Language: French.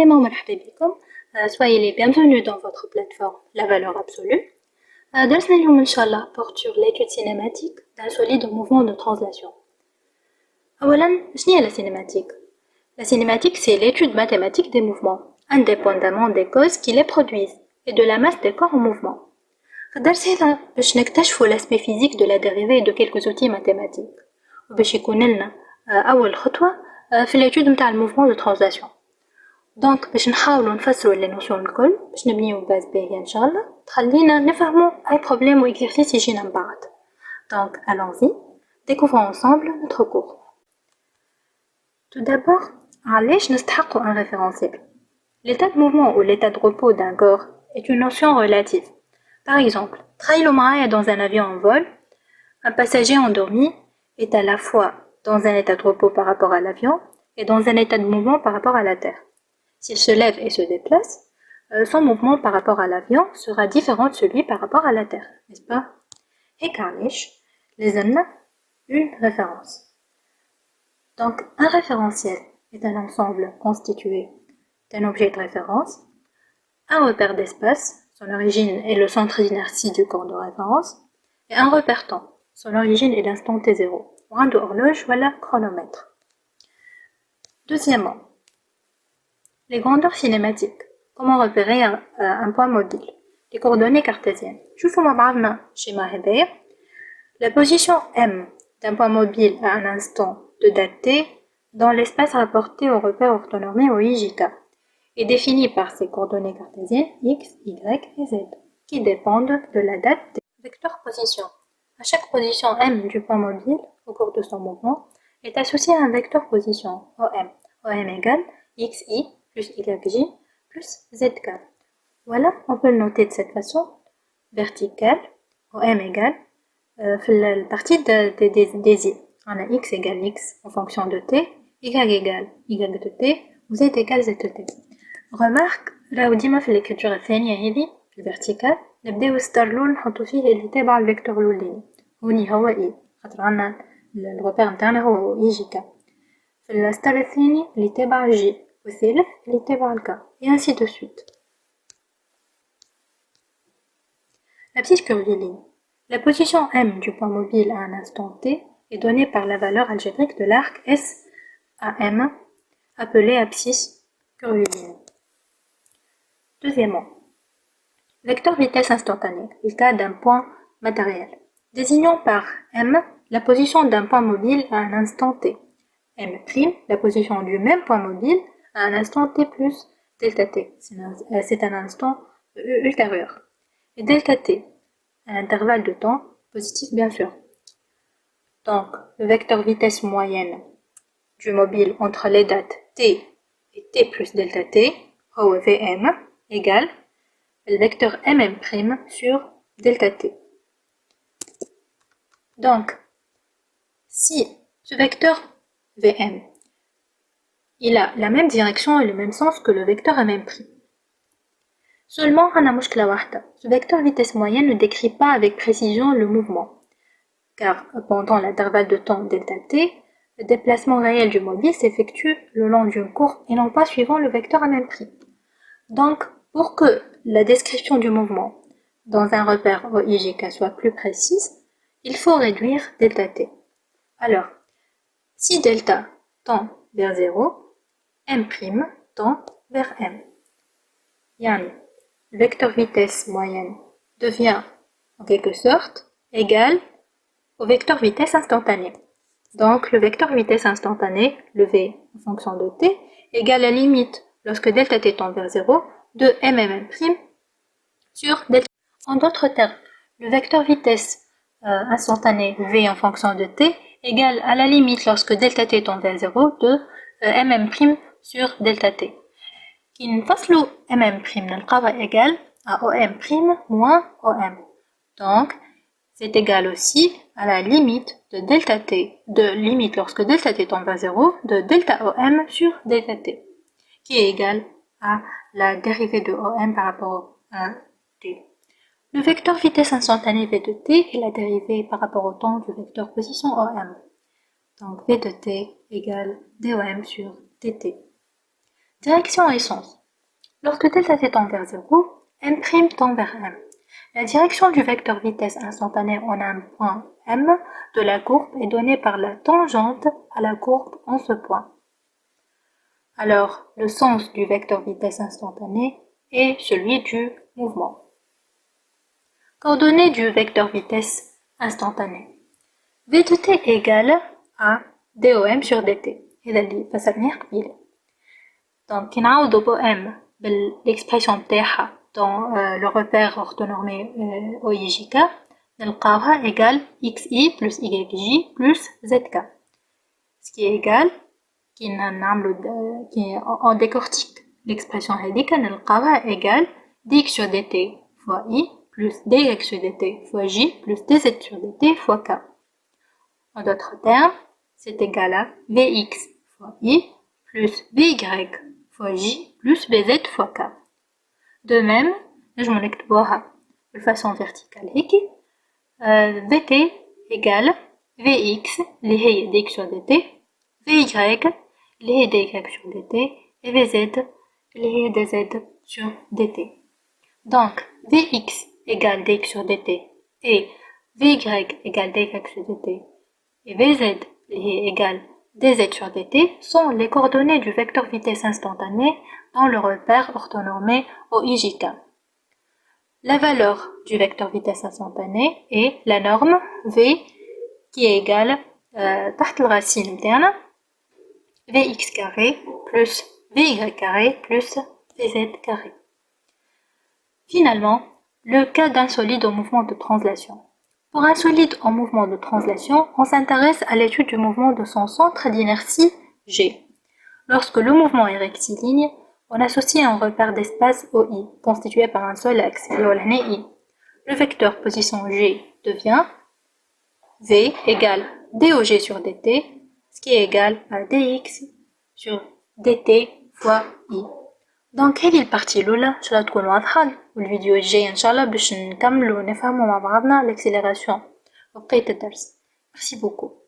عسلامة ومرحبا بكم. Soyez les bienvenus dans votre plateforme La Valeur Absolue. درسنا اليوم إن شاء الله porte sur l'étude cinématique d'un solide en mouvement de translation. أولا شنو هي la cinématique? La cinématique c'est l'étude mathématique des mouvements, indépendamment des causes qui les produisent et de la masse des corps en mouvement. في الدرس هذا باش نكتشفوا l'aspect physique de la dérivée de quelques outils mathématiques وباش يكون لنا أول خطوة في l'étude نتاع الموفمون de translation. دونك باش نحاولوا نفسروا لي نوسيون الكل باش نبنيو باز باهية ان شاء الله تخلينا نفهموا اي بروبليم و اكزرسيس يجينا من بعد. دونك allons-y, découvrons ensemble notre cours. Tout d'abord, علاش نستحقوا un référentiel? L'état de mouvement ou l'état de repos d'un corps est une notion relative. Par exemple, تخيلوا معايا dans un avion en vol, un passager endormi est à la fois dans un état de repos par rapport à l'avion et dans un état de mouvement par rapport à la Terre. S'il se lève et se déplace, son mouvement par rapport à l'avion sera différent de celui par rapport à la Terre, n'est-ce pas? Et Carlish les donne une référence. Donc, un référentiel est un ensemble constitué d'un objet de référence, un repère d'espace, son origine est le centre d'inertie du corps de référence, et un repère temps, son origine est l'instant t0, ou un horloge ou un chronomètre. Deuxièmement, les grandeurs cinématiques. Comment repérer un point mobile? Les coordonnées cartésiennes. شوفوا مع بعضنا schéma هذايا. La position M d'un point mobile à un instant de date t dans l'espace rapporté au repère orthonormé au IJK est définie par ses coordonnées cartésiennes X, Y et Z qui dépendent de la date t. Vecteur position. À chaque position M du point mobile au cours de son mouvement est associé à un vecteur position OM. OM égale XI plus YJ plus ZK. Voilà, on peut le noter de cette façon. Verticale, OM égale, la partie des I. On a X égale X en fonction de T, Y égale Y de T, ou Z égale Z de T. Remarque, là où ديما في l'écriture الثانية هذه في الفيرتيكال نبداو الستار الأول نحطو فيه اللي تابع الفيكتور الأولاني هوني هو إي خاطر عندنا الريبير نتاعنا هو إي جي كا. في الستار الثاني اللي تابع جي والثالث اللي تابع الكا et ainsi de suite. La petite curviligne. La position M du point mobile à un instant t est donnée par la valeur algébrique de l'arc S à M appelé abscisse curviligne. Deuxièmement, vecteur vitesse instantanée, le cas d'un point matériel. Désignons par M la position d'un point mobile à un instant t. M', la position du même point mobile à un instant t plus delta t. C'est un instant ultérieur. Et delta t, un intervalle de temps positif bien sûr. Donc, le vecteur vitesse moyenne du mobile entre les dates t et t plus delta t, Vm, égale le vecteur mm' sur delta t. Donc, si ce vecteur Vm il a la même direction et le même sens que le vecteur mm'. Seulement, ce vecteur vitesse moyenne ne décrit pas avec précision le mouvement, car pendant l'intervalle de temps delta t, le déplacement réel du mobile s'effectue le long d'une courbe et non pas suivant le vecteur mm'. Donc, pour que la description du mouvement dans un repère OIJK soit plus précise, il faut réduire delta t. Alors, si delta tend vers 0, M' tend vers M. Yani, le vecteur vitesse moyenne devient en quelque sorte égal au vecteur vitesse instantanée. Donc, le vecteur vitesse instantanée, le V en fonction de t, égale la limite lorsque delta t tend vers 0 de mm' sur delta. En d'autres termes, le vecteur vitesse instantanée V en fonction de t égale à la limite lorsque delta t tend vers 0 de mm' sur delta t. Qui نفصلوا mm' نلقاوها égal à om' moins om. Donc, c'est égal aussi à la limite de delta t, de limite lorsque delta t tend vers 0 de delta om sur delta t, qui est égal à la dérivée de om par rapport à t. Le vecteur vitesse instantanée v de t est la dérivée par rapport au temps du vecteur position om. Donc v de t égale dom sur dt. Direction et sens. Lorsque delta t tend vers 0, m' tend vers m. La direction du vecteur vitesse instantanée en un point M de la courbe est donnée par la tangente à la courbe en ce point. Alors, le sens du vecteur vitesse instantanée est celui du mouvement. Coordonnées du vecteur vitesse instantanée. V de t égale à dom sur dt. هذا اللي فسرناه قبيله. Donc, كي نعوضو ب m بالexpression تاعها dans le repère orthonormé OIJK, نلقاوها égale xi plus yj plus zk. Ce qui est égal, on décortique l'expression هذيك نلقاوها égale dx sur dt fois i plus dx sur dt fois j plus dz sur dt fois k. En d'autres termes, c'est égal à vx fois i plus vy fois j plus bz fois k. De même, نجمو نكتبوها de façon verticale هيك vt égale vx اللي هي dx sur dt, vy اللي هي dy sur dt et vz اللي هي dz sur dt. Donc vx égale dx sur dt et vy égale dy sur dt et vz اللي هي égale dz sur dt sont les coordonnées du vecteur vitesse instantanée dans le repère orthonormé OIJK. La valeur du vecteur vitesse instantanée est la norme v qui est égale تحت الرacine نتاعنا vx carré plus vy carré plus vz carré. Finalement, le cas d'un solide en mouvement de translation. Pour un solide en mouvement de translation, on s'intéresse à l'étude du mouvement de son centre d'inertie G. Lorsque le mouvement est rectiligne, on associe un repère d'espace OI, constitué par un seul axe, I. Le vecteur position G devient V égale dOG sur dt, ce qui est égal à dx sur dt fois I. Donc هذه البارتي الأولى إن شاء الله تكون واضحة، والفيديو الجاي إن شاء الله باش نكملو ونفهمو مع بعضنا l'accélération وبقية الدرس. Merci beaucoup.